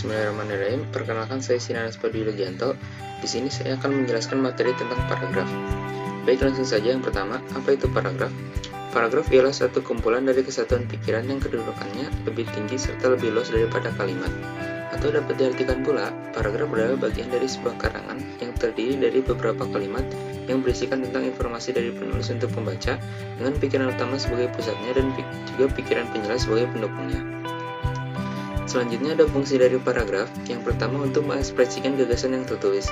Bismillahirrahmanirrahim. Perkenalkan, saya Sinar Padi Legianto. Di sini saya akan menjelaskan materi tentang paragraf. Baik, langsung saja. Yang pertama, apa itu paragraf? Paragraf ialah satu kumpulan dari kesatuan pikiran yang kedudukannya lebih tinggi serta lebih luas daripada kalimat. Atau dapat diartikan pula, paragraf adalah bagian dari sebuah karangan yang terdiri dari beberapa kalimat yang berisikan tentang informasi dari penulis untuk pembaca, dengan pikiran utama sebagai pusatnya dan juga pikiran penjelas sebagai pendukungnya. Selanjutnya ada fungsi dari paragraf. Yang pertama, untuk mengekspresikan gagasan yang tertulis.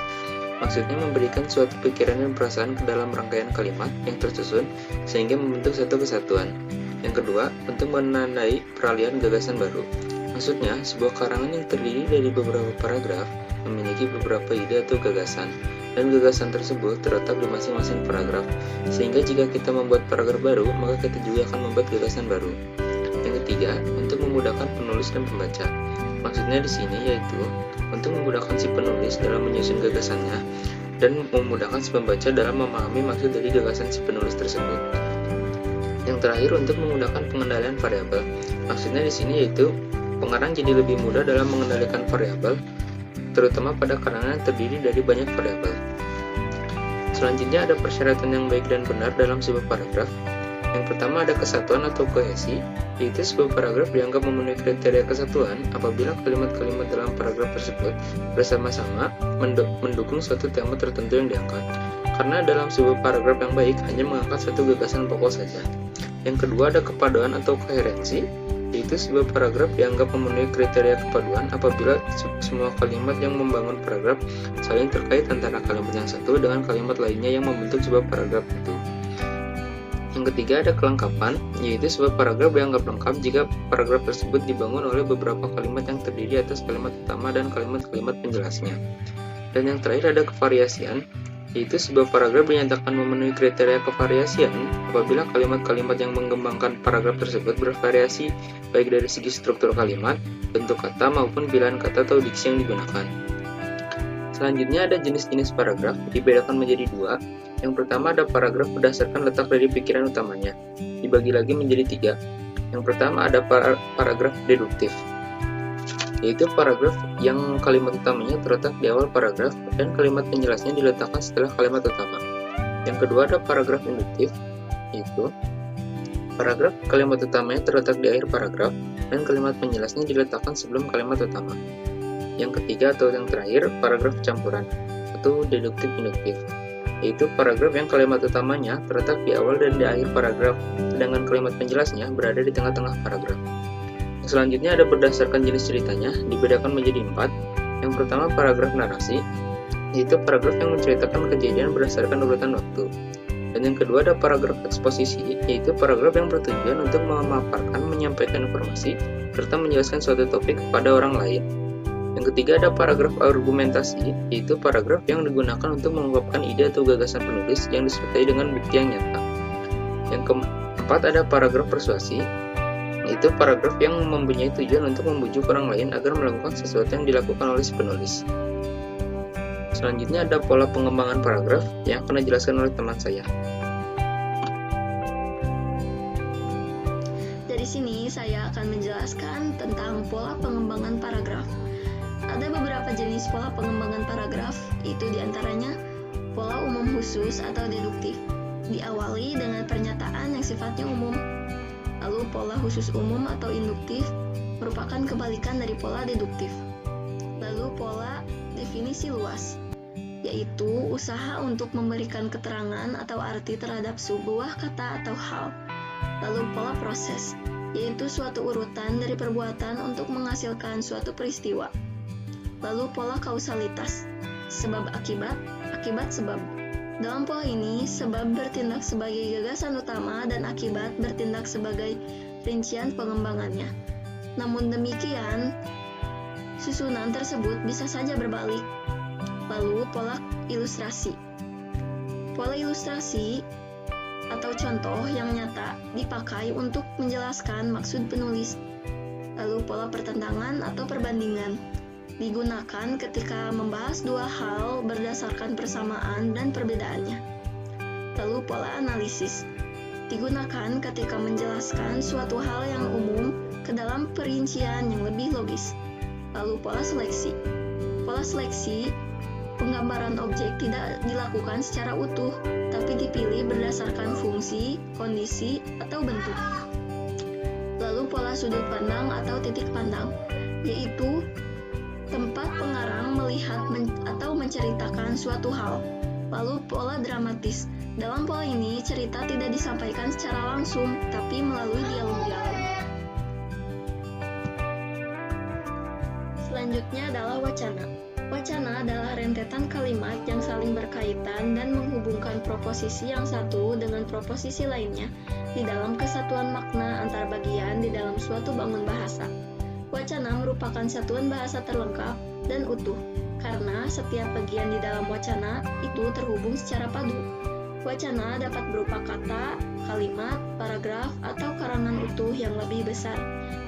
Maksudnya memberikan suatu pikiran dan perasaan ke dalam rangkaian kalimat yang tersusun sehingga membentuk satu kesatuan. Yang kedua, untuk menandai peralihan gagasan baru. Maksudnya, sebuah karangan yang terdiri dari beberapa paragraf memiliki beberapa ide atau gagasan, dan gagasan tersebut terletak di masing-masing paragraf, sehingga jika kita membuat paragraf baru, maka kita juga akan membuat gagasan baru. Yang ketiga, untuk memudahkan penulis dan pembaca. Maksudnya di sini yaitu untuk memudahkan si penulis dalam menyusun gagasannya dan memudahkan si pembaca dalam memahami maksud dari gagasan si penulis tersebut. Yang terakhir, untuk memudahkan pengendalian variabel. Maksudnya di sini yaitu pengarang jadi lebih mudah dalam mengendalikan variabel, terutama pada karangan yang terdiri dari banyak variabel. Selanjutnya ada persyaratan yang baik dan benar dalam sebuah paragraf. Yang pertama ada kesatuan atau kohesi, yaitu sebuah paragraf dianggap memenuhi kriteria kesatuan apabila kalimat-kalimat dalam paragraf tersebut bersama-sama mendukung suatu tema tertentu yang diangkat. Karena dalam sebuah paragraf yang baik hanya mengangkat satu gagasan pokok saja. Yang kedua ada kepaduan atau koherensi, yaitu sebuah paragraf dianggap memenuhi kriteria kepaduan apabila semua kalimat yang membangun paragraf saling terkait antara kalimat yang satu dengan kalimat lainnya yang membentuk sebuah paragraf itu. Yang ketiga ada kelengkapan, yaitu sebuah paragraf dianggap lengkap jika paragraf tersebut dibangun oleh beberapa kalimat yang terdiri atas kalimat utama dan kalimat-kalimat penjelasnya. Dan yang terakhir ada kevariasian, yaitu sebuah paragraf dinyatakan memenuhi kriteria kevariasian apabila kalimat-kalimat yang mengembangkan paragraf tersebut bervariasi baik dari segi struktur kalimat, bentuk kata maupun pilihan kata atau diksi yang digunakan. Selanjutnya ada jenis-jenis paragraf, dibedakan menjadi dua. Yang pertama ada paragraf berdasarkan letak dari pikiran utamanya, dibagi lagi menjadi tiga. Yang pertama ada paragraf deduktif, yaitu paragraf yang kalimat utamanya terletak di awal paragraf dan kalimat penjelasnya diletakkan setelah kalimat utama. Yang kedua ada paragraf induktif, yaitu paragraf kalimat utamanya terletak di akhir paragraf dan kalimat penjelasnya diletakkan sebelum kalimat utama. Yang ketiga atau yang terakhir, paragraf campuran atau deduktif induktif, yaitu paragraf yang kalimat utamanya terletak di awal dan di akhir paragraf, sedangkan kalimat penjelasnya berada di tengah-tengah paragraf. Selanjutnya ada berdasarkan jenis ceritanya, dibedakan menjadi 4. Yang pertama paragraf narasi, yaitu paragraf yang menceritakan kejadian berdasarkan urutan waktu. Dan yang kedua ada paragraf eksposisi, yaitu paragraf yang bertujuan untuk memaparkan, menyampaikan informasi, serta menjelaskan suatu topik kepada orang lain. Yang ketiga ada paragraf argumentasi, yaitu paragraf yang digunakan untuk mengungkapkan ide atau gagasan penulis yang disertai dengan bukti yang nyata. Yang keempat ada paragraf persuasi, yaitu paragraf yang mempunyai tujuan untuk membujuk orang lain agar melakukan sesuatu yang dilakukan oleh si penulis. Selanjutnya ada pola pengembangan paragraf yang akan dijelaskan oleh teman saya. Dari sini saya akan menjelaskan tentang pola pengembangan paragraf. Ada beberapa jenis pola pengembangan paragraf, itu diantaranya pola umum khusus atau deduktif, diawali dengan pernyataan yang sifatnya umum. Lalu pola khusus umum atau induktif merupakan kebalikan dari pola deduktif. Lalu pola definisi luas, yaitu usaha untuk memberikan keterangan atau arti terhadap sebuah kata atau hal. Lalu pola proses, yaitu suatu urutan dari perbuatan untuk menghasilkan suatu peristiwa. Lalu pola kausalitas, sebab akibat, akibat sebab. Dalam pola ini, sebab bertindak sebagai gagasan utama dan akibat bertindak sebagai rincian pengembangannya. Namun demikian, susunan tersebut bisa saja berbalik. Lalu pola ilustrasi. Pola ilustrasi atau contoh yang nyata dipakai untuk menjelaskan maksud penulis. Lalu pola pertentangan atau perbandingan digunakan ketika membahas dua hal berdasarkan persamaan dan perbedaannya. Lalu pola analisis digunakan ketika menjelaskan suatu hal yang umum ke dalam perincian yang lebih logis. Lalu pola seleksi. Pola seleksi, penggambaran objek tidak dilakukan secara utuh, tapi dipilih berdasarkan fungsi, kondisi, atau bentuk. Lalu pola sudut pandang atau titik pandang, yaitu tempat pengarang melihat atau menceritakan suatu hal. Lalu pola dramatis. Dalam pola ini, cerita tidak disampaikan secara langsung, tapi melalui dialog-dialog. Selanjutnya adalah wacana. Wacana adalah rentetan kalimat yang saling berkaitan dan menghubungkan proposisi yang satu dengan proposisi lainnya di dalam kesatuan makna antar bagian di dalam suatu bangun bahasa. Wacana merupakan satuan bahasa terlengkap dan utuh, karena setiap bagian di dalam wacana itu terhubung secara padu. Wacana dapat berupa kata, kalimat, paragraf, atau karangan utuh yang lebih besar,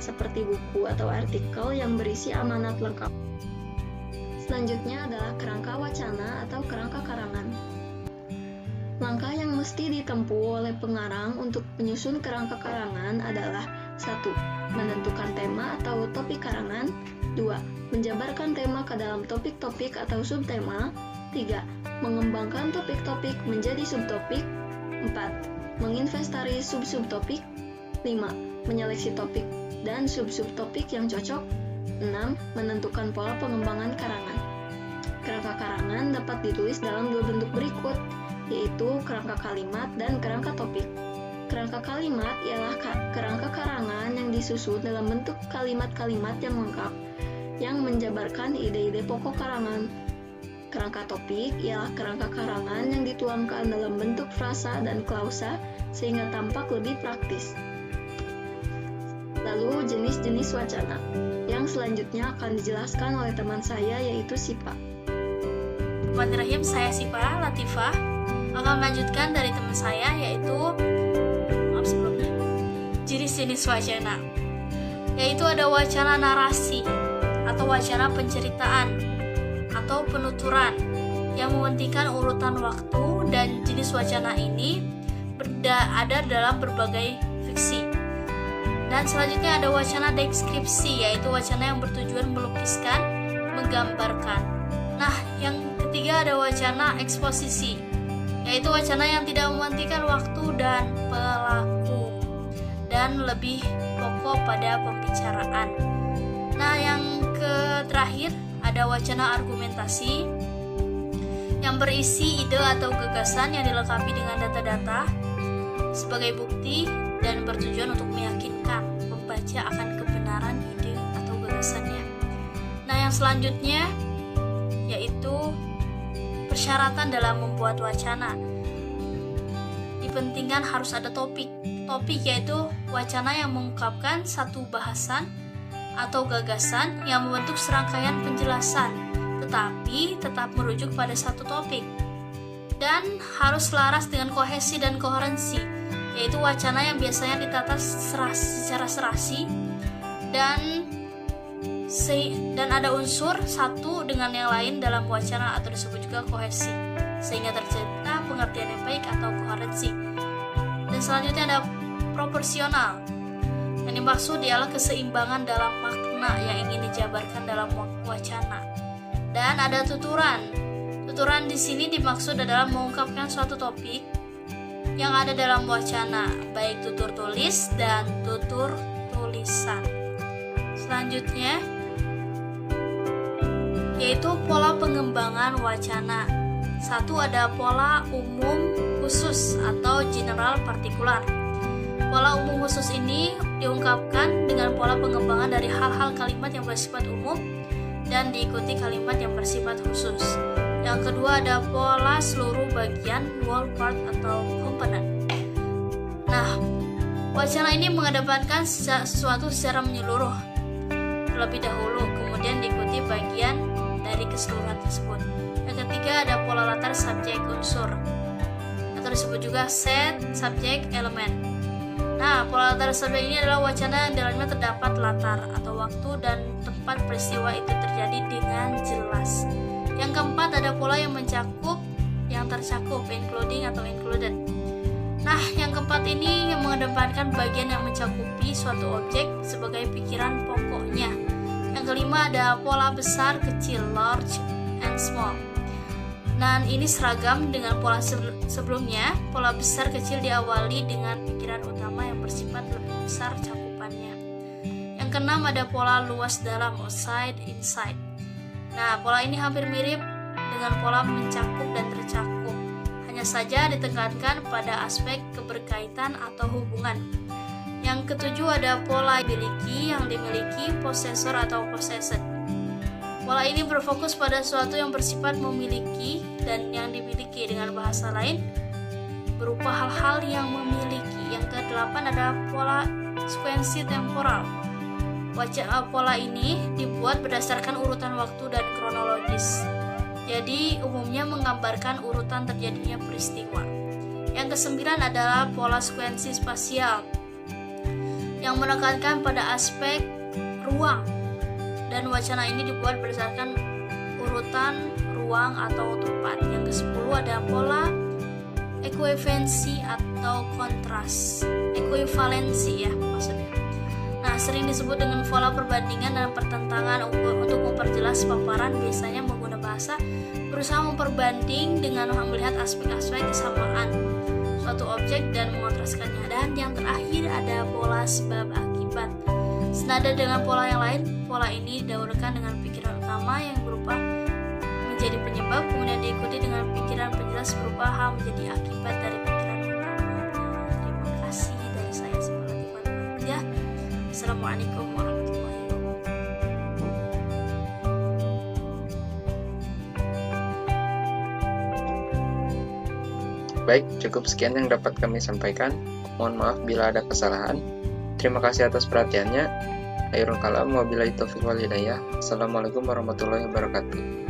seperti buku atau artikel yang berisi amanat lengkap. Selanjutnya adalah kerangka wacana atau kerangka karangan. Langkah yang mesti ditempuh oleh pengarang untuk menyusun kerangka karangan adalah 1. Menentukan tema atau topik karangan. 2. Menjabarkan tema ke dalam topik-topik atau subtema. 3. Mengembangkan topik-topik menjadi subtopik. 4. Menginventaris sub-subtopik. 5. Menyeleksi topik dan sub-subtopik yang cocok. 6. Menentukan pola pengembangan karangan. Kerangka karangan dapat ditulis dalam dua bentuk berikut, yaitu kerangka kalimat dan kerangka topik. Kerangka kalimat ialah kerangka karangan yang disusun dalam bentuk kalimat-kalimat yang lengkap, yang menjabarkan ide-ide pokok karangan. Kerangka topik ialah kerangka karangan yang dituangkan dalam bentuk frasa dan klausa sehingga tampak lebih praktis. Lalu jenis-jenis wacana. Yang selanjutnya akan dijelaskan oleh teman saya, yaitu Sipa. Bismillahirrahmanirrahim, saya Sipa Latifah akan melanjutkan dari teman saya, yaitu jenis-jenis wacana, yaitu ada wacana narasi atau wacana penceritaan atau penuturan yang mementingkan urutan waktu, dan jenis wacana ini ada dalam berbagai fiksi. Dan selanjutnya ada wacana deskripsi, yaitu wacana yang bertujuan melukiskan, menggambarkan. Nah, yang ketiga ada wacana eksposisi, yaitu wacana yang tidak mementingkan waktu dan pelaku dan lebih pokok pada pembicaraan. Nah, yang terakhir ada wacana argumentasi yang berisi ide atau gagasan yang dilengkapi dengan data-data sebagai bukti dan bertujuan untuk meyakinkan pembaca akan kebenaran ide atau gagasannya. Nah, yang selanjutnya yaitu persyaratan dalam membuat wacana. Dipentingkan harus ada topik. Topik yaitu wacana yang mengungkapkan satu bahasan atau gagasan yang membentuk serangkaian penjelasan, tetapi tetap merujuk pada satu topik. Dan harus selaras dengan kohesi dan koherensi, yaitu wacana yang biasanya ditata secara serasi dan ada unsur satu dengan yang lain dalam wacana atau disebut juga kohesi, sehingga tercipta pengertian yang baik atau koherensi. Dan selanjutnya ada proporsional. Yang dimaksud ialah keseimbangan dalam makna yang ingin dijabarkan dalam wacana. Dan ada tuturan. Tuturan di sini dimaksud adalah mengungkapkan suatu topik yang ada dalam wacana, baik tutur tulis dan tutur tulisan. Selanjutnya yaitu pola pengembangan wacana. 1. Ada pola umum khusus atau general partikular. Pola umum khusus ini diungkapkan dengan pola pengembangan dari hal-hal kalimat yang bersifat umum dan diikuti kalimat yang bersifat khusus. Yang kedua ada pola seluruh bagian, whole part atau component. Nah, wacana ini mengedepankan sesuatu secara menyeluruh terlebih dahulu, kemudian diikuti bagian dari keseluruhan tersebut. Yang ketiga ada pola latar subjek unsur atau disebut juga set subjek elemen. Nah, pola latar subjek ini adalah wacana yang dalamnya terdapat latar atau waktu dan tempat peristiwa itu terjadi dengan jelas. Yang keempat ada pola yang tercakup, including atau included. Nah, yang keempat ini yang mengedepankan bagian yang mencakupi suatu objek sebagai pikiran pokoknya. Yang kelima kelima ada pola besar, kecil, large and small. Dan ini seragam dengan pola sebelumnya. Pola besar kecil diawali dengan pikiran utama yang bersifat lebih besar cakupannya. Yang keenam ada pola luas dalam, outside, inside. Nah, pola ini hampir mirip dengan pola mencakup dan tercakup. Hanya saja ditekankan pada aspek keberkaitan atau hubungan. Yang ketujuh ada pola miliki, yang dimiliki, possessor atau possessed. Pola ini berfokus pada sesuatu yang bersifat memiliki dan yang dimiliki, dengan bahasa lain berupa hal-hal yang memiliki. Yang kedelapan ada pola sekuensi temporal. Pola ini dibuat berdasarkan urutan waktu dan kronologis. Jadi umumnya menggambarkan urutan terjadinya peristiwa. Yang kesembilan adalah pola sekuensi spasial, yang menekankan pada aspek ruang, dan wacana ini dibuat berdasarkan urutan ruang atau tempat. Yang ke-10 ada pola ekuivalensi atau kontras, ekuivalensi ya maksudnya. Nah, sering disebut dengan pola perbandingan dan pertentangan. Untuk memperjelas paparan biasanya menggunakan bahasa berusaha memperbanding dengan melihat aspek-aspek kesamaan suatu objek dan mengontraskannya. Dan yang terakhir ada pola sebab akibat. Senada dengan pola yang lain, pola ini didahulukan dengan pikiran utama yang berupa menjadi penyebab, kemudian diikuti dengan pikiran penjelas berupa hal menjadi akibat dari pikiran utama. Terima kasih dari saya seperti ya. Assalamualaikum warahmatullahi wabarakatuh. Baik, cukup sekian yang dapat kami sampaikan. Mohon maaf bila ada kesalahan. Terima kasih atas perhatiannya. Khairul kalam, wabillahi taufiq wal hidayah. Assalamualaikum warahmatullahi wabarakatuh.